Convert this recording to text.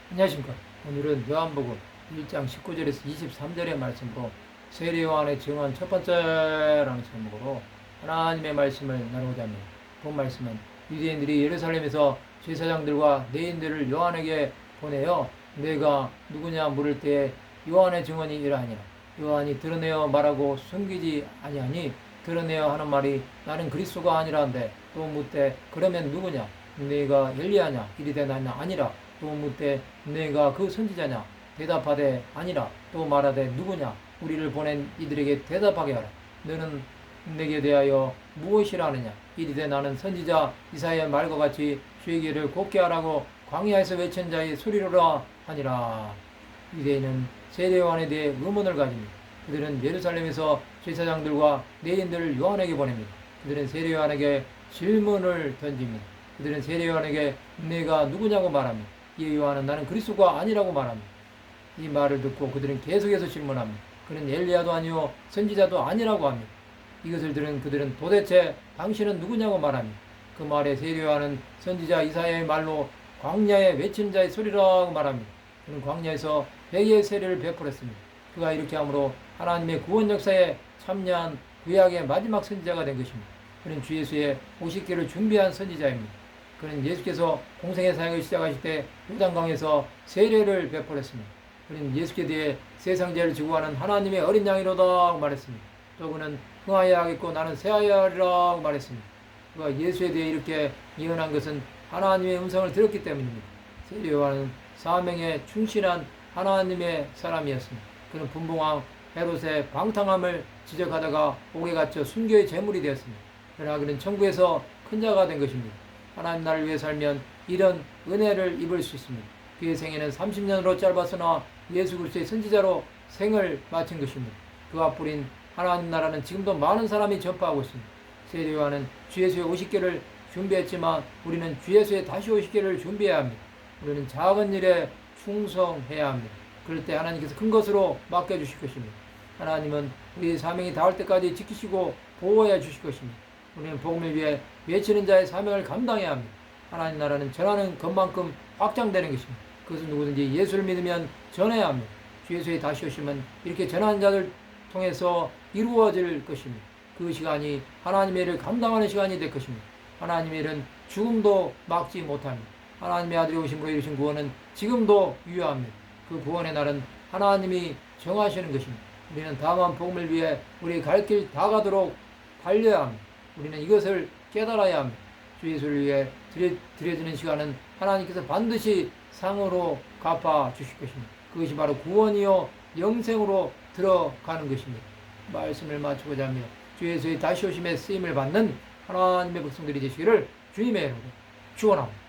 안녕하십니까. 오늘은 요한복음 1장 19절에서 23절의 말씀으로 세례 요한의 증언 첫 번째라는 제목으로 하나님의 말씀을 나누고자 합니다. 본 말씀은 유대인들이 예루살렘에서 제사장들과 내인들을 요한에게 보내어 내가 누구냐 물을 때에 요한의 증언이 이러하니라. 요한이 드러내어 말하고 숨기지 아니하니 드러내어 하는 말이 나는 그리스도가 아니라는데 또 묻되 그러면 누구냐 네가 엘리야냐 이르되 나는 아니라 또 묻되 내가 그 선지자냐 대답하되 아니라 또 말하되 누구냐 우리를 보낸 이들에게 대답하게 하라. 너는 내게 대하여 무엇이라 하느냐 이르되 나는 선지자 이사야의 말과 같이 주의 길을 곱게 하라고 광야에서 외친 자의 소리로라 하니라. 유대인은 세례 요한에 대해 의문을 가집니다. 그들은 예루살렘에서 제사장들과 내인들을 요한에게 보냅니다. 그들은 세례 요한에게 질문을 던집니다. 그들은 세례 요한에게 내가 누구냐고 말합니다. 이에 요한은 나는 그리스도가 아니라고 말합니다. 이 말을 듣고 그들은 계속해서 질문합니다. 그는 엘리야도 아니요 선지자도 아니라고 합니다. 이것을 들은 그들은 도대체 당신은 누구냐고 말합니다. 그 말에 세례 요한은 선지자 이사야의 말로 광야에 외친 자의 소리라고 말합니다. 그는 광야에서 회개의 세례를 베풀었습니다. 그가 이렇게 함으로 하나님의 구원 역사에 참여한 구약의 마지막 선지자가 된 것입니다. 그는 주 예수의 오십계를 준비한 선지자입니다. 그는 예수께서 공생의 사역을 시작하실 때 요단강에서 세례를 베풀었습니다. 그는 예수께 대해 세상 죄를 지고 가는 하나님의 어린 양이로다 말했습니다. 또 그는 흥하여야 하겠고 나는 새하여야 하리라 말했습니다. 그가 예수에 대해 이렇게 예언한 것은 하나님의 음성을 들었기 때문입니다. 세례 요한은 사명에 충실한 하나님의 사람이었습니다. 그는 분봉왕 헤롯의 방탕함을 지적하다가 옥에 갇혀 순교의 제물이 되었습니다. 그러나 그는 천국에서 큰 자가 된 것입니다. 하나님 나라를 위해 살면 이런 은혜를 입을 수 있습니다. 그의 생애는 30년으로 짧았으나 예수 그리스도의 선지자로 생을 마친 것입니다. 그가 뿌린 하나님 나라는 지금도 많은 사람이 전파하고 있습니다. 세례 요한은 주 예수의 50개를 준비했지만 우리는 주 예수의 다시 50개를 준비해야 합니다. 우리는 작은 일에 충성해야 합니다. 그럴 때 하나님께서 큰 것으로 맡겨주실 것입니다. 하나님은 우리의 사명이 닿을 때까지 지키시고 보호해 주실 것입니다. 우리는 복음을 위해 외치는 자의 사명을 감당해야 합니다. 하나님 나라는 전하는 것만큼 확장되는 것입니다. 그것은 누구든지 예수를 믿으면 전해야 합니다. 주 예수의 다시 오심은 이렇게 전하는 자들 통해서 이루어질 것입니다. 그 시간이 하나님의 일을 감당하는 시간이 될 것입니다. 하나님의 일은 죽음도 막지 못합니다. 하나님의 아들이 오심으로 이루신 구원은 지금도 유효합니다. 그 구원의 날은 하나님이 정하시는 것입니다. 우리는 다만 복음을 위해 우리 갈 길 다 가도록 달려야 합니다. 우리는 이것을 깨달아야 합니다. 주 예수를 위해 드려지는 시간은 하나님께서 반드시 상으로 갚아 주실 것입니다. 그것이 바로 구원이요 영생으로 들어가는 것입니다. 말씀을 마치고자 합니다. 주 예수의 다시 오심에 쓰임을 받는 하나님의 백성들이 되시기를 주님의 이름으로 축원합니다.